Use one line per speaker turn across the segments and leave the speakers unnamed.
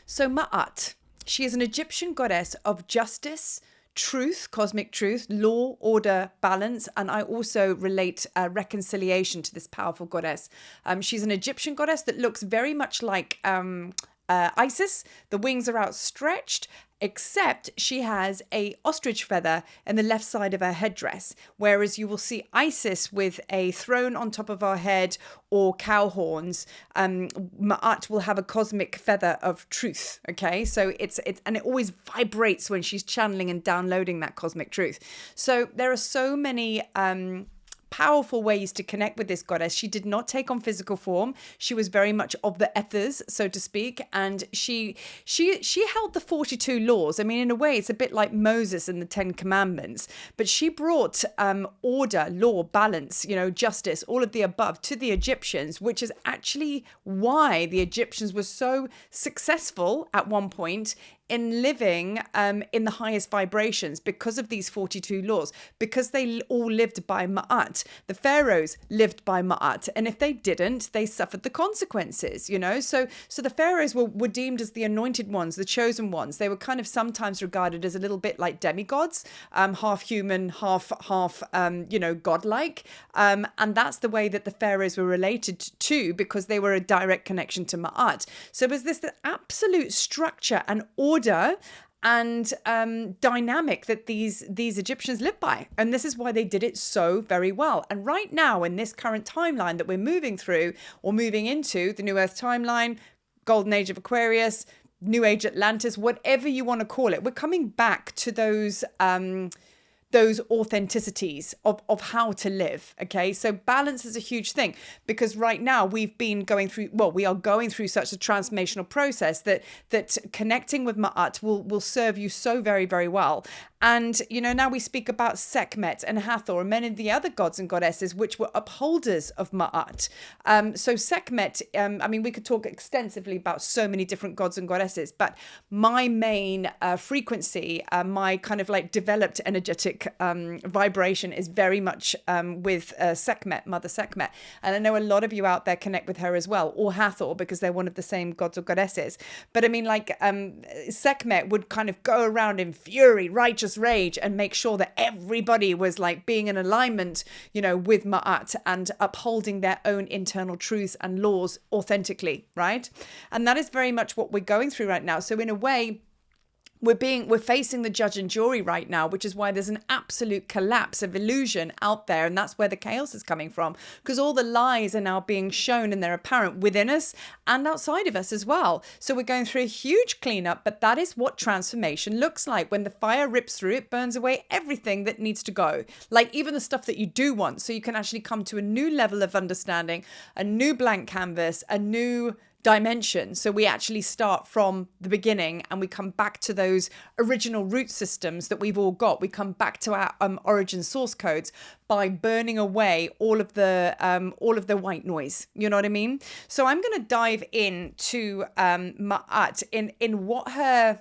So Ma'at, she is an Egyptian goddess of justice, truth, cosmic truth, law, order, balance, and I also relate reconciliation to this powerful goddess. She's an Egyptian goddess that looks very much like Isis. The wings are outstretched, except she has a ostrich feather in the left side of her headdress, whereas you will see Isis with a throne on top of her head or cow horns. Ma'at will have a cosmic feather of truth. Okay, so it's and it always vibrates when she's channeling and downloading that cosmic truth. So there are so many powerful ways to connect with this goddess. She did not take on physical form. She was very much of the ethers, so to speak, and she held the 42 laws. I mean, in a way, it's a bit like Moses and the 10 Commandments, but she brought order, law, balance, justice, all of the above to the Egyptians, which is actually why the Egyptians were so successful at one point in living in the highest vibrations because of these 42 laws, because they all lived by Ma'at. The pharaohs lived by Ma'at, and if they didn't, they suffered the consequences, So the pharaohs were deemed as the anointed ones, the chosen ones. They were kind of sometimes regarded as a little bit like demigods, half human, half godlike. And that's the way that the pharaohs were related to, because they were a direct connection to Ma'at. So it was this absolute structure and order and dynamic that these Egyptians lived by. And this is why they did it so very well. And right now, in this current timeline that we're moving through or moving into, the New Earth timeline, Golden Age of Aquarius, New Age Atlantis, whatever you want to call it, we're coming back to those authenticities of how to live. Okay, so balance is a huge thing, because right now we are going through such a transformational process that connecting with Ma'at will serve you so very, very well. And now we speak about Sekhmet and Hathor and many of the other gods and goddesses which were upholders of Ma'at. So Sekhmet, we could talk extensively about so many different gods and goddesses, but my main frequency, my kind of like developed energetic vibration is very much with Sekhmet, Mother Sekhmet. And I know a lot of you out there connect with her as well, or Hathor, because they're one of the same gods or goddesses. But Sekhmet would kind of go around in fury, righteous rage, and make sure that everybody was like being in alignment, with Ma'at and upholding their own internal truths and laws authentically, right? And that is very much what we're going through right now. So in a way, we're facing the judge and jury right now, which is why there's an absolute collapse of illusion out there. And that's where the chaos is coming from, because all the lies are now being shown and they're apparent within us and outside of us as well. So we're going through a huge cleanup, but that is what transformation looks like. When the fire rips through, it burns away everything that needs to go, like even the stuff that you do want. So you can actually come to a new level of understanding, a new blank canvas, a new dimension. So we actually start from the beginning and we come back to those original root systems that we've all got. We come back to our origin source codes by burning away all of the white noise. You know what I mean? So I'm going to dive into Ma'at in what her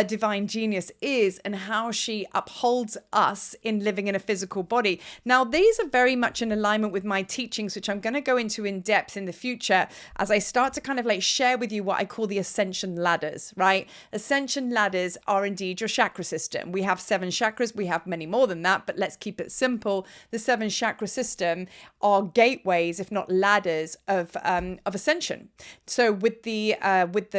divine genius is and how she upholds us in living in a physical body. Now, these are very much in alignment with my teachings, which I'm going to go into in depth in the future as I start to kind of like share with you what I call the ascension ladders, right? Ascension ladders are indeed your chakra system. We have 7 chakras. We have many more than that, but let's keep it simple. The 7 chakra system are gateways, if not ladders, of ascension. So with the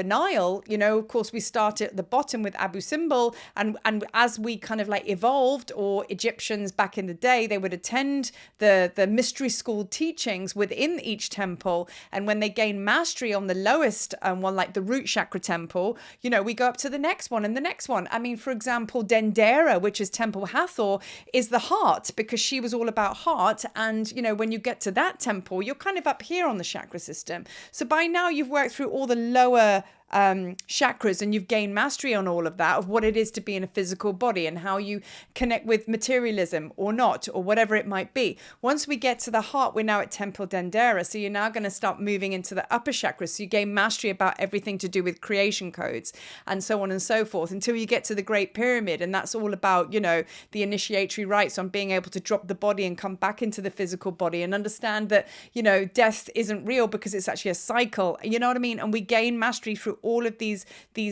Nile, of course, we start at the bottom with Abu Simbel, and as we kind of like evolved, or Egyptians back in the day, they would attend the mystery school teachings within each temple, and when they gain mastery on the lowest one, like the root chakra temple, we go up to the next one and the next one. I mean, for example, Dendera, which is Temple Hathor, is the heart, because she was all about heart. And when you get to that temple, you're kind of up here on the chakra system. So by now you've worked through all the lower chakras, and you've gained mastery on all of that, of what it is to be in a physical body and how you connect with materialism or not, or whatever it might be. Once we get to the heart, we're now at Temple Dendera. So you're now going to start moving into the upper chakras. So you gain mastery about everything to do with creation codes and so on and so forth, until you get to the Great Pyramid. And that's all about, the initiatory rites on being able to drop the body and come back into the physical body and understand that, death isn't real, because it's actually a cycle. You know what I mean? And we gain mastery through through all of these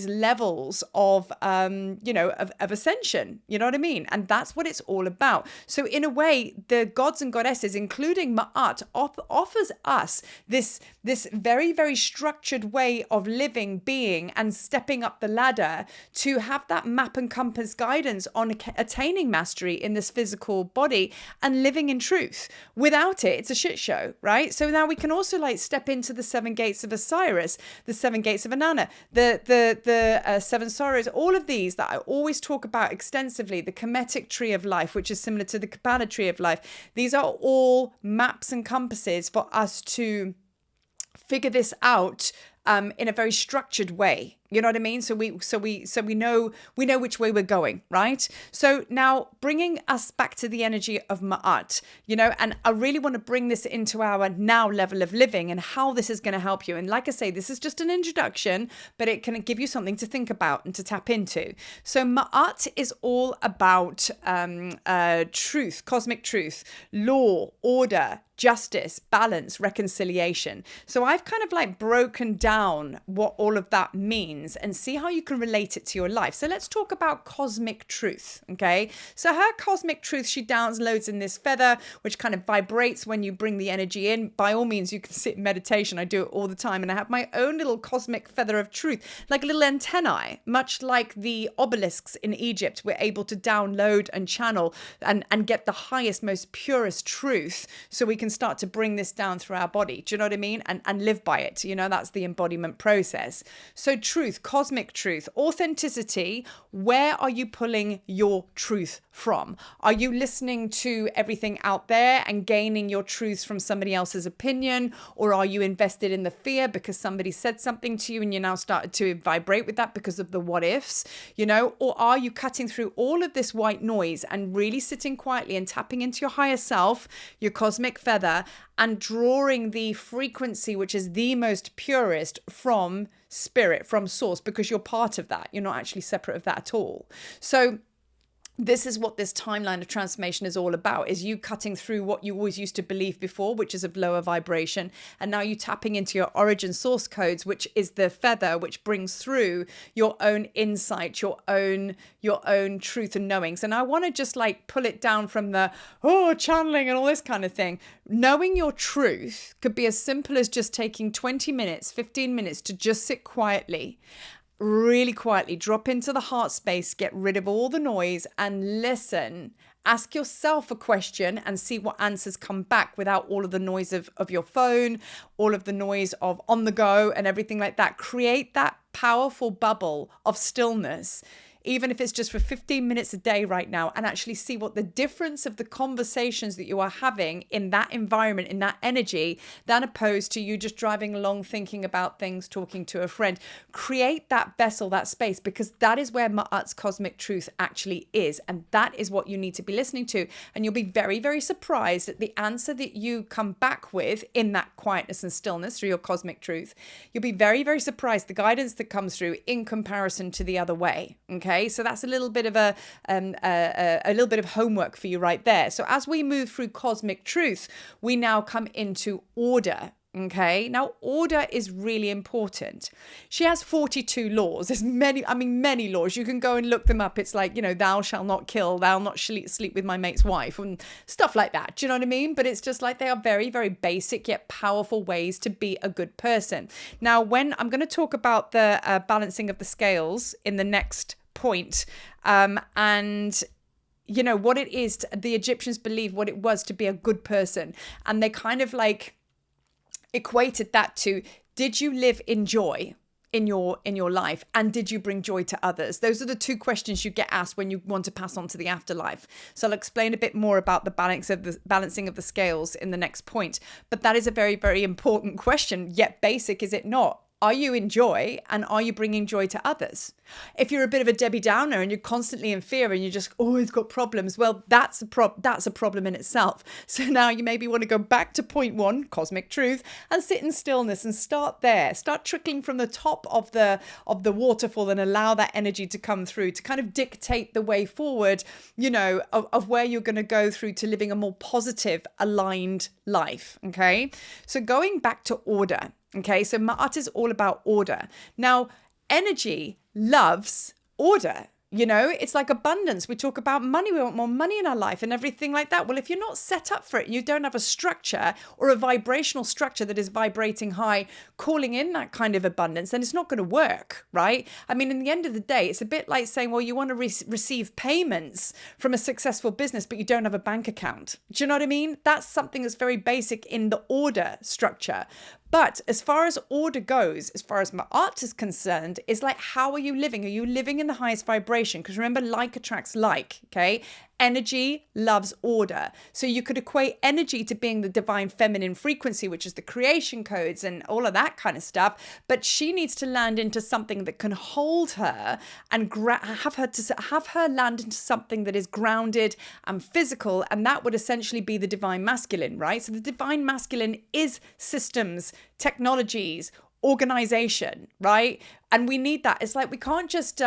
levels of of ascension. You know what I mean? And that's what it's all about. So in a way, the gods and goddesses, including Ma'at, offers us this very, very structured way of living, being, and stepping up the ladder to have that map and compass guidance on attaining mastery in this physical body and living in truth. Without it, it's a shit show, right? So now we can also like step into the 7 gates of Osiris, the 7 gates of Inanna, the 7 sorrows, all of these that I always talk about extensively, the Kemetic tree of life, which is similar to the Kabbalah tree of life. These are all maps and compasses for us to figure this out in a very structured way. You know what I mean? So we know which way we're going, right? So now bringing us back to the energy of Ma'at, and I really want to bring this into our now level of living and how this is going to help you. And like I say, this is just an introduction, but it can give you something to think about and to tap into. So Ma'at is all about truth, cosmic truth, law, order, justice, balance, reconciliation. So I've kind of like broken down what all of that means and see how you can relate it to your life. So let's talk about cosmic truth, okay? So her cosmic truth, she downloads in this feather, which kind of vibrates when you bring the energy in. By all means, you can sit in meditation. I do it all the time. And I have my own little cosmic feather of truth, like little antennae, much like the obelisks in Egypt. We're able to download and channel and get the highest, most purest truth so we can start to bring this down through our body. Do you know what I mean? And live by it. That's the embodiment process. So truth, cosmic truth, authenticity. Where are you pulling your truth from? Are you listening to everything out there and gaining your truth from somebody else's opinion? Or are you invested in the fear because somebody said something to you and you now started to vibrate with that because of the what ifs, Or are you cutting through all of this white noise and really sitting quietly and tapping into your higher self, your cosmic feather, and drawing the frequency, which is the most purest from spirit, from source, because you're part of that. You're not actually separate of that at all. So this is what this timeline of transformation is all about, is you cutting through what you always used to believe before, which is of lower vibration. And now you tapping into your origin source codes, which is the feather, which brings through your own insight, your own truth and knowings. And I want to just like pull it down from the, channeling and all this kind of thing. Knowing your truth could be as simple as just taking 20 minutes, 15 minutes to just sit quietly, really quietly, drop into the heart space, get rid of all the noise and listen. Ask yourself a question and see what answers come back without all of the noise of your phone, all of the noise of on the go and everything like that. Create that powerful bubble of stillness, even if it's just for 15 minutes a day right now, and actually see what the difference of the conversations that you are having in that environment, in that energy, than opposed to you just driving along, thinking about things, talking to a friend. Create that vessel, that space, because that is where Ma'at's cosmic truth actually is. And that is what you need to be listening to. And you'll be very, very surprised at the answer that you come back with in that quietness and stillness through your cosmic truth. You'll be very, very surprised the guidance that comes through in comparison to the other way. Okay. So that's a little bit of a little bit of homework for you right there. So as we move through cosmic truth, we now come into order. Okay, now order is really important. She has 42 laws. There's many laws. You can go and look them up. It's like, thou shalt not kill, thou not sleep with my mate's wife and stuff like that. Do you know what I mean? But it's just like they are very, very basic yet powerful ways to be a good person. Now, when I'm going to talk about the balancing of the scales in the next point, and what it is, the Egyptians believe what it was to be a good person. And they kind of like equated that to, did you live in joy in your life, and did you bring joy to others? Those are the two questions you get asked when you want to pass on to the afterlife. So I'll explain a bit more about the balancing of the scales in the next point. But that is a very, very important question, yet basic, is it not? Are you in joy, and are you bringing joy to others? If you're a bit of a Debbie Downer and you're constantly in fear and you just always got problems, well, that's a problem in itself. So now you maybe want to go back to point 1, cosmic truth, and sit in stillness and start there. Start trickling from the top of the waterfall and allow that energy to come through to kind of dictate the way forward, of where you're going to go through to living a more positive, aligned life. Okay. So going back to order. Okay, so Ma'at is all about order. Now, energy loves order. You know, it's like abundance. We talk about money. We want more money in our life and everything like that. Well, if you're not set up for it, you don't have a structure or a vibrational structure that is vibrating high, calling in that kind of abundance, then it's not going to work, right? I mean, in the end of the day, it's a bit like saying, well, you want to receive payments from a successful business, but you don't have a bank account. Do you know what I mean? That's something that's very basic in the order structure. But as far as order goes, as far as Ma'at is concerned, is like, how are you living? Are you living in the highest vibration? Because remember, like attracts like, okay? Energy loves order. So you could equate energy to being the divine feminine frequency, which is the creation codes and all of that kind of stuff. But she needs to land into something that can hold her and have her land into something that is grounded and physical. And that would essentially be the divine masculine, right? So the divine masculine is systems, technologies, organization, right? And we need that. It's like we can't just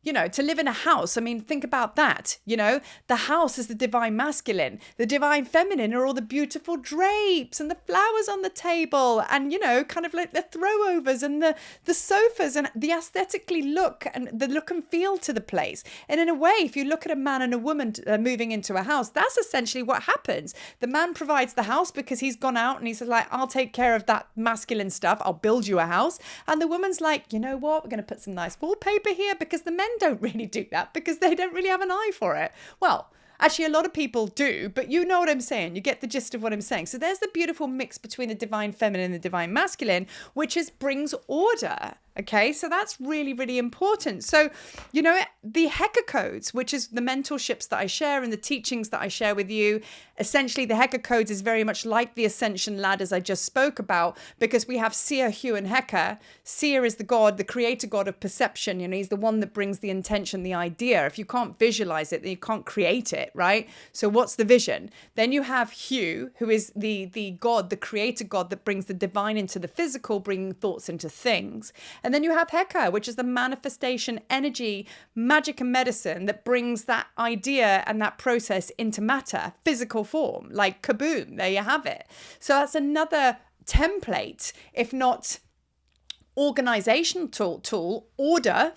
to live in a house. I mean, think about that. The house is the divine masculine. The divine feminine are all the beautiful drapes and the flowers on the table and, kind of like the throwovers and the sofas and the aesthetically look and the look and feel to the place. And in a way, if you look at a man and a woman moving into a house, that's essentially what happens. The man provides the house because he's gone out and he says like, I'll take care of that masculine stuff. I'll build you a house. And the woman's like, you know what? We're going to put some nice wallpaper here because the men don't really do that because they don't really have an eye for it. Well, actually, a lot of people do, but you know what I'm saying. You get the gist of what I'm saying. So there's the beautiful mix between the divine feminine and the divine masculine, which brings order. Okay, so that's really, really important. So, the Heka codes, which is the mentorships that I share and the teachings that I share with you, essentially the Heka codes is very much like the ascension ladders I just spoke about, because we have Seer, Hu, and Heka. Seer is the god, the creator god of perception. He's the one that brings the intention, the idea. If you can't visualize it, then you can't create it, right? So what's the vision? Then you have Hu, who is the god, the creator god that brings the divine into the physical, bringing thoughts into things. And then you have Heka, which is the manifestation energy, magic and medicine that brings that idea and that process into matter, physical form, like kaboom, there you have it. So that's another template, if not organization tool, order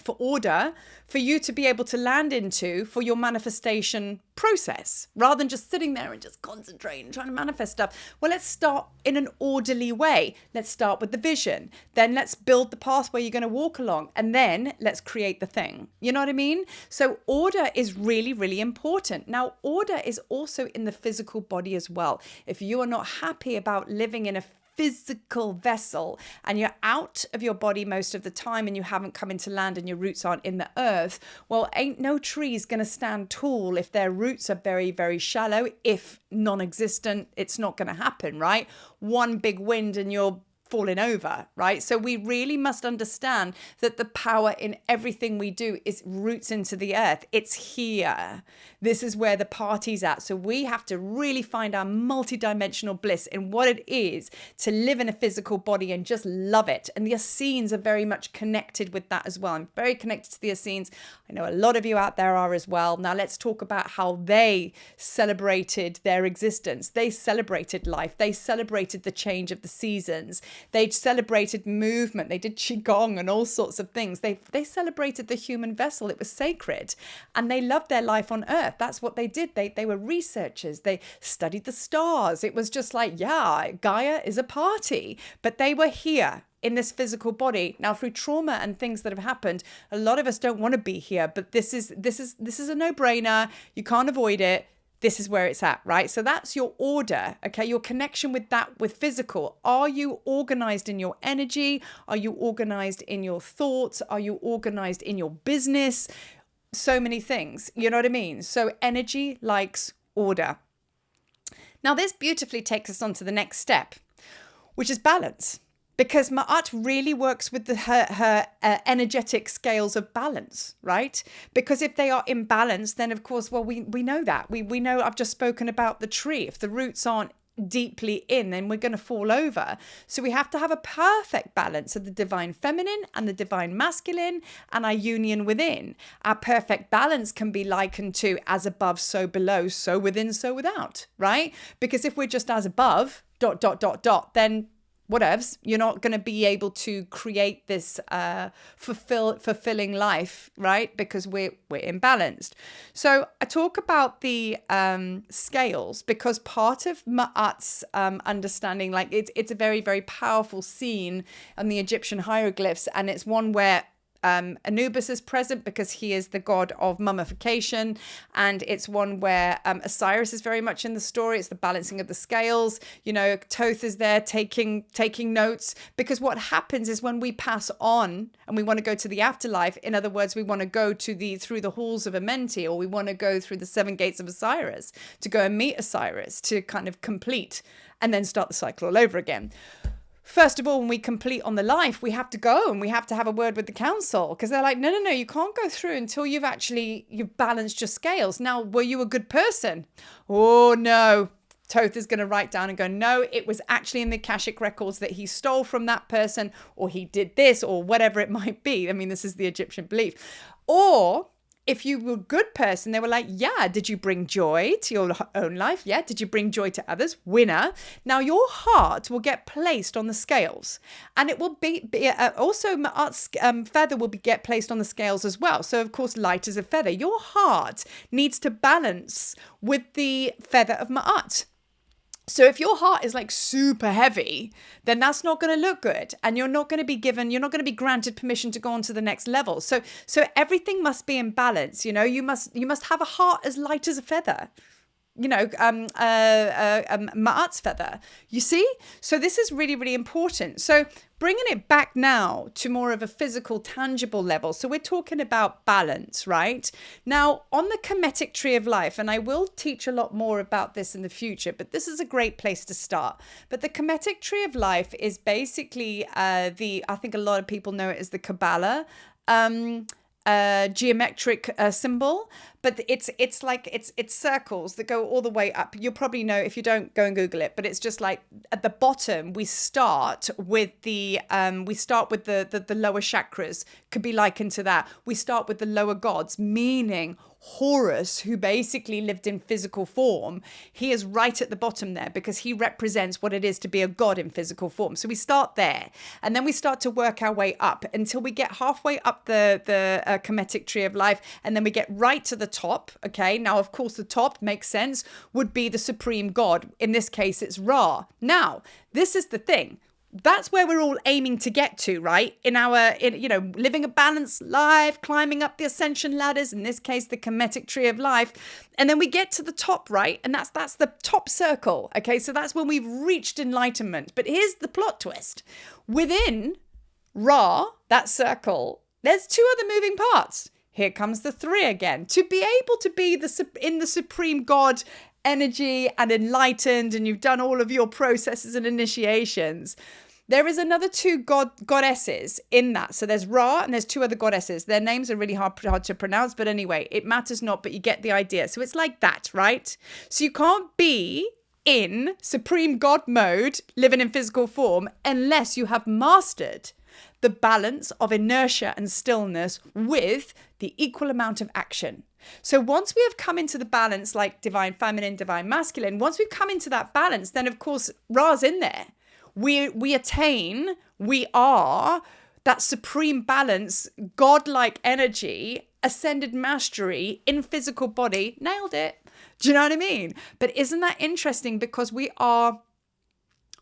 for you to be able to land into for your manifestation process, rather than just sitting there and just concentrating and trying to manifest stuff. Well, let's start in an orderly way. Let's start with the vision. Then let's build the pathway you're going to walk along. And then let's create the thing. You know what I mean? So order is really, really important. Now, order is also in the physical body as well. If you are not happy about living in a physical vessel and you're out of your body most of the time and you haven't come into land and your roots aren't in the earth, well, ain't no trees going to stand tall if their roots are very, very shallow. If non-existent, it's not going to happen, right? One big wind and you're falling over, right? So we really must understand that the power in everything we do is roots into the earth. It's here. This is where the party's at. So we have to really find our multidimensional bliss in what it is to live in a physical body and just love it. And the Essenes are very much connected with that as well. I'm very connected to the Essenes. I know a lot of you out there are as well. Now let's talk about how they celebrated their existence. They celebrated life. They celebrated the change of the seasons. They celebrated movement. They did qigong and all sorts of things. They celebrated the human vessel. It was sacred. And they loved their life on earth. That's what they did. They were researchers. They studied the stars. It was just like, yeah, Gaia is a party. But they were here in this physical body. Now, through trauma and things that have happened, a lot of us don't want to be here. But this is a no-brainer. You can't avoid it. This is where it's at, right? So that's your order, okay? Your connection with that, with physical. Are you organized in your energy? Are you organized in your thoughts? Are you organized in your business? So many things, you know what I mean? So energy likes order. Now, this beautifully takes us on to the next step, which is balance. Because Ma'at really works with her energetic scales of balance, right? Because if they are imbalanced, then of course, well, we know that. We know, I've just spoken about the tree. If the roots aren't deeply in, then we're going to fall over. So we have to have a perfect balance of the divine feminine and the divine masculine and our union within. Our perfect balance can be likened to as above, so below, so within, so without, right? Because if we're just as above, ... then whatevs. You're not going to be able to create this fulfilling life, right? Because we're imbalanced. So I talk about the scales because part of Ma'at's understanding, like it's a very, very powerful scene on the Egyptian hieroglyphs, and it's one where Anubis is present because he is the god of mummification, and it's one where Osiris is very much in the story. It's the balancing of the scales. You know, Thoth is there taking notes, because what happens is when we pass on and we want to go to the afterlife, in other words, we want to go to through the halls of Amenti, or we want to go through the 7 gates of Osiris to go and meet Osiris to kind of complete and then start the cycle all over again. First of all, when we complete on the life, we have to go and we have to have a word with the council, because they're like, no, you can't go through until you've balanced your scales. Now, were you a good person? Oh, no. Thoth is going to write down and go, no, it was actually in the Akashic records that he stole from that person, or he did this, or whatever it might be. I mean, this is the Egyptian belief. Or if you were a good person, they were like, yeah, did you bring joy to your own life? Yeah. Did you bring joy to others? Winner. Now your heart will get placed on the scales, and it will be also Ma'at's feather will get placed on the scales as well. So of course, light is a feather. Your heart needs to balance with the feather of Ma'at. So if your heart is like super heavy, then that's not going to look good, and you're not going to be granted permission to go on to the next level. So everything must be in balance. You know, you must have a heart as light as a feather. You know, Ma'at's feather, you see? So this is really, really important. So bringing it back now to more of a physical, tangible level. So we're talking about balance, right? Now, on the Kemetic tree of life, and I will teach a lot more about this in the future, but this is a great place to start. But the Kemetic tree of life is basically I think a lot of people know it as the Kabbalah geometric symbol, but it's circles that go all the way up. You'll probably know, if you don't, go and Google it, but it's just like at the bottom we start with the lower chakras, could be likened to that. We start with the lower gods, meaning Horus, who basically lived in physical form. He is right at the bottom there because he represents what it is to be a god in physical form. So we start there, and then we start to work our way up until we get halfway up the Kemetic tree of life, and then we get right to the top. Okay, now of course the top makes sense, would be the supreme god. In this case, it's Ra. Now, this is the thing. That's where we're all aiming to get to, right? In living a balanced life, climbing up the ascension ladders, in this case, the Kemetic tree of life. And then we get to the top, right? And that's the top circle. Okay, so that's when we've reached enlightenment. But here's the plot twist. Within Ra, that circle, there's 2 other moving parts. Here comes the 3 again. To be able to be in the supreme God energy and enlightened, and you've done all of your processes and initiations, there is another 2 goddesses in that. So there's Ra and there's 2 other goddesses. Their names are really hard to pronounce, but anyway, it matters not, but you get the idea. So it's like that, right? So you can't be in supreme God mode, living in physical form, unless you have mastered the balance of inertia and stillness with the equal amount of action. So once we have come into the balance, like divine feminine, divine masculine, once we've come into that balance, then of course Ra's in there. We are that supreme balance, godlike energy, ascended mastery in physical body. Nailed it. Do you know what I mean? But isn't that interesting? Because we are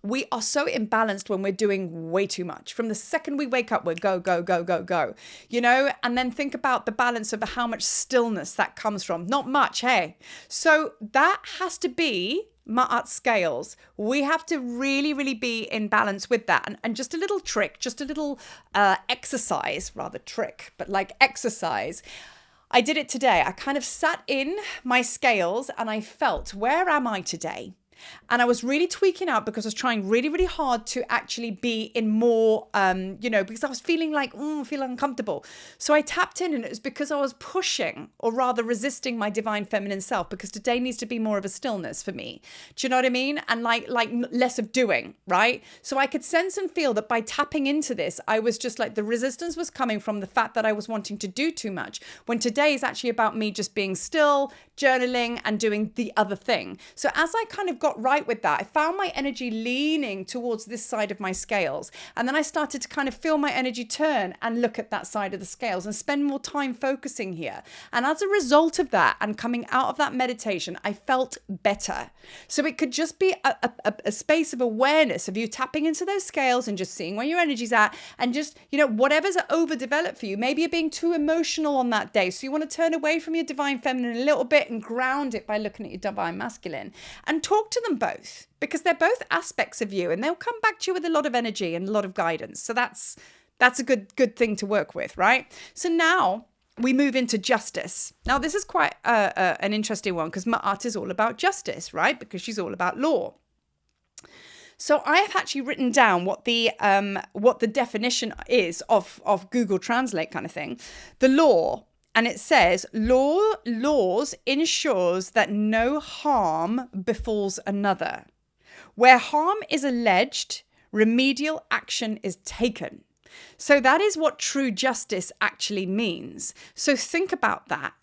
so imbalanced when we're doing way too much. From the second we wake up, we're go, go, go, go, go, you know? And then think about the balance of how much stillness that comes from. Not much, hey? So that has to be Ma'at scales. We have to really, really be in balance with that. And just a little trick, just a little exercise, rather trick, but like exercise. I did it today. I kind of sat in my scales and I felt, where am I today? And I was really tweaking out because I was trying really, really hard to actually be in more, because I was feeling uncomfortable. So I tapped in, and it was because I was pushing, or rather resisting, my divine feminine self, because today needs to be more of a stillness for me. Do you know what I mean? And like less of doing, right? So I could sense and feel that by tapping into this, I was just like, the resistance was coming from the fact that I was wanting to do too much, when today is actually about me just being still, journaling, and doing the other thing. So as I kind of got got right with that. I found my energy leaning towards this side of my scales. And then I started to kind of feel my energy turn and look at that side of the scales and spend more time focusing here. And as a result of that and coming out of that meditation, I felt better. So it could just be a space of awareness of you tapping into those scales and just seeing where your energy's at, and just, whatever's overdeveloped for you. Maybe you're being too emotional on that day. So you want to turn away from your divine feminine a little bit and ground it by looking at your divine masculine, and talk to them both, because they're both aspects of you and they'll come back to you with a lot of energy and a lot of guidance. So that's a good thing to work with, right? So now we move into justice. Now, this is quite an interesting one, because Ma'at is all about justice, right? Because she's all about law. So I have actually written down what the definition is of Google Translate kind of thing. The law, and it says, laws ensures that no harm befalls another. Where harm is alleged, remedial action is taken. So that is what true justice actually means. So think about that.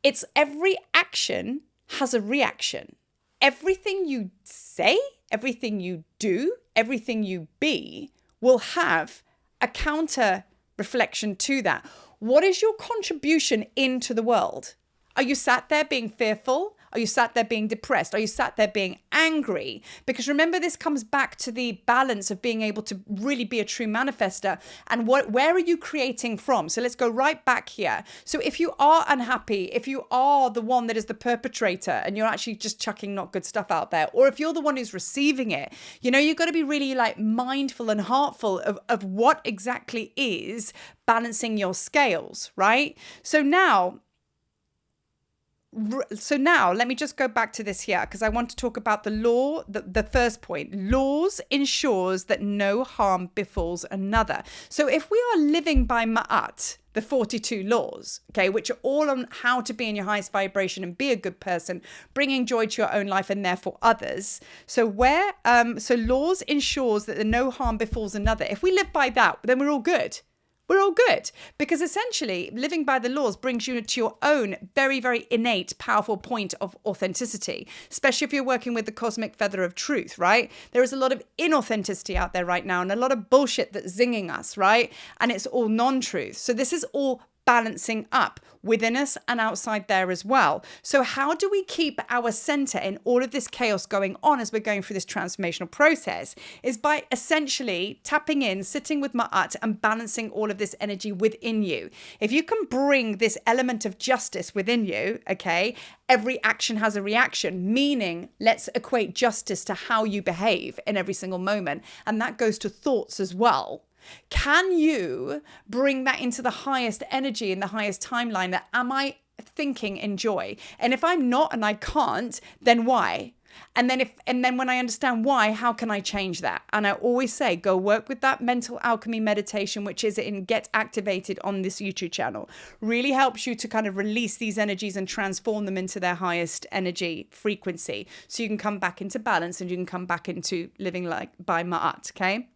It's every action has a reaction. Everything you say, everything you do, everything you be will have a counter reflection to that. What is your contribution into the world? Are you sat there being fearful? Are you sat there being depressed? Are you sat there being angry? Because remember, this comes back to the balance of being able to really be a true manifester. And where are you creating from? So let's go right back here. So if you are unhappy, if you are the one that is the perpetrator and you're actually just chucking not good stuff out there, or if you're the one who's receiving it, you've got to be really mindful and heartful of what exactly is balancing your scales, right? So now let me just go back to this here, because I want to talk about the law, the first point. Laws ensures that no harm befalls another. So if we are living by Ma'at, the 42 laws, okay, which are all on how to be in your highest vibration and be a good person, bringing joy to your own life and therefore others. So laws ensures that no harm befalls another. If we live by that, then we're all good. We're all good, because essentially living by the laws brings you to your own very, very innate, powerful point of authenticity, especially if you're working with the cosmic feather of truth, right? There is a lot of inauthenticity out there right now and a lot of bullshit that's zinging us, right? And it's all non-truth. So this is all balancing up within us and outside there as well. So how do we keep our center in all of this chaos going on as we're going through this transformational process? Is by essentially tapping in, sitting with Ma'at and balancing all of this energy within you. If you can bring this element of justice within you, okay, every action has a reaction, meaning let's equate justice to how you behave in every single moment. And that goes to thoughts as well. Can you bring that into the highest energy in the highest timeline? That am I thinking in joy? And if I'm not and I can't, then why? And then when I understand why, how can I change that? And I always say, go work with that mental alchemy meditation, which is in Get Activated on this YouTube channel. Really helps you to kind of release these energies and transform them into their highest energy frequency. So you can come back into balance and you can come back into living like by Ma'at, okay?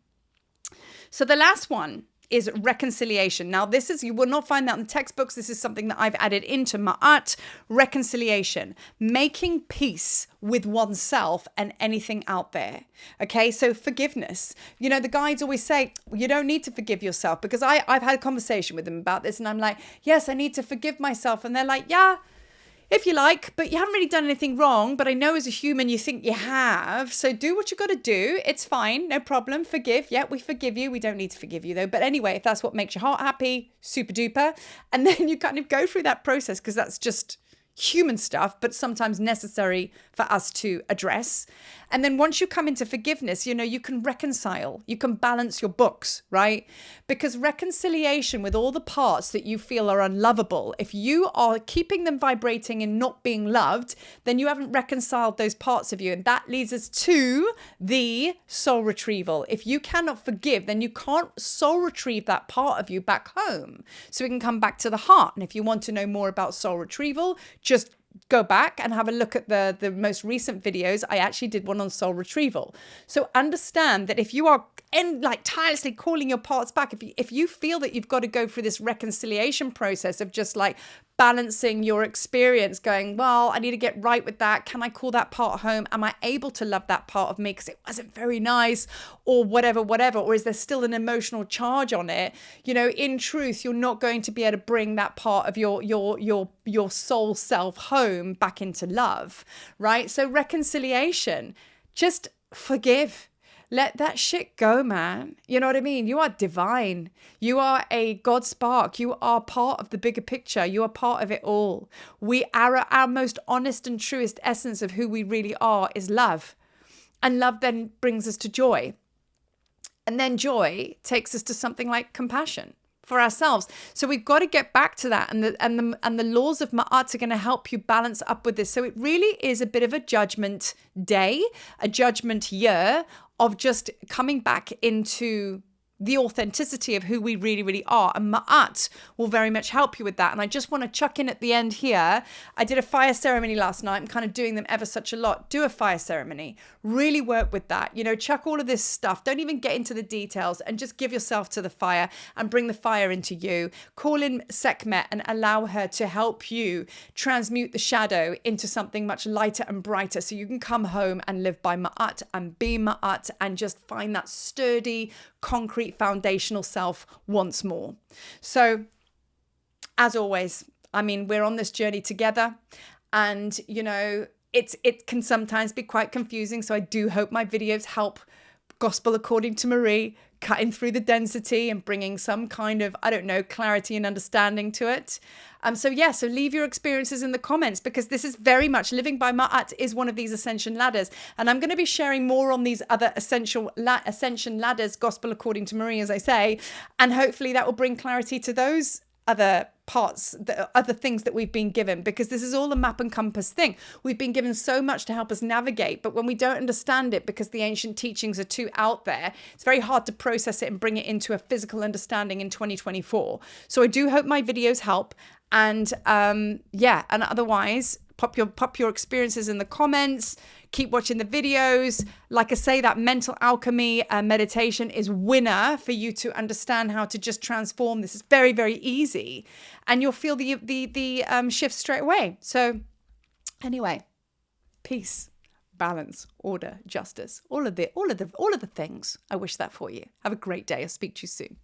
So the last one is reconciliation. Now, you will not find that in the textbooks. This is something that I've added into Ma'at. Reconciliation, making peace with oneself and anything out there. Okay, so forgiveness. The guides always say, you don't need to forgive yourself, because I've had a conversation with them about this and I'm like, yes, I need to forgive myself. And they're like, yeah, if you like, but you haven't really done anything wrong. But I know as a human, you think you have. So do what you got to do. It's fine. No problem. Forgive. Yeah, we forgive you. We don't need to forgive you though. But anyway, if that's what makes your heart happy, super duper. And then you kind of go through that process, because that's just human stuff, but sometimes necessary for us to address. And then once you come into forgiveness, you can reconcile, you can balance your books, right? Because reconciliation with all the parts that you feel are unlovable, if you are keeping them vibrating and not being loved, then you haven't reconciled those parts of you. And that leads us to the soul retrieval. If you cannot forgive, then you can't soul retrieve that part of you back home. So we can come back to the heart. And if you want to know more about soul retrieval, just go back and have a look at the most recent videos. I actually did one on soul retrieval. So understand that if you are tirelessly calling your parts back, if you feel that you've got to go through this reconciliation process of just balancing your experience, going, well, I need to get right with that. Can I call that part home? Am I able to love that part of me because it wasn't very nice, or whatever, or is there still an emotional charge on it? You know, in truth, you're not going to be able to bring that part of your soul self home back into love, right? So reconciliation, just forgive. Let that shit go, man. You know what I mean? You are divine. You are a God spark. You are part of the bigger picture. You are part of it all. We are our most honest and truest essence of who we really are is love. And love then brings us to joy. And then joy takes us to something like compassion for ourselves. So we've got to get back to that. And the laws of Ma'at are going to help you balance up with this. So it really is a bit of a judgment day, a judgment year of just coming back into the authenticity of who we really, really are. And Ma'at will very much help you with that. And I just want to chuck in at the end here. I did a fire ceremony last night. I'm kind of doing them ever such a lot. Do a fire ceremony. Really work with that. You know, chuck all of this stuff. Don't even get into the details and just give yourself to the fire and bring the fire into you. Call in Sekhmet and allow her to help you transmute the shadow into something much lighter and brighter so you can come home and live by Ma'at and be Ma'at and just find that sturdy, concrete foundational self once more. So as always, I mean, we're on this journey together, and you know, it can sometimes be quite confusing. So I do hope my videos help Gospel According to Marie, cutting through the density and bringing some kind of, I don't know, clarity and understanding to it. So leave your experiences in the comments, because this is very much living by Ma'at is one of these ascension ladders. And I'm going to be sharing more on these other ascension ladders, Gospel According to Marie, as I say, and hopefully that will bring clarity to those other parts, the other things that we've been given, because this is all a map and compass thing. We've been given so much to help us navigate, but when we don't understand it because the ancient teachings are too out there, it's very hard to process it and bring it into a physical understanding in 2024. So I do hope my videos help. And and otherwise, pop your experiences in the comments. Keep watching the videos. Like I say, that mental alchemy meditation is winner for you to understand how to just transform this. It's very, very easy, and you'll feel the shift straight away. So anyway, peace, balance, order, justice, all of the things. I wish that for you. Have a great day. I'll speak to you soon.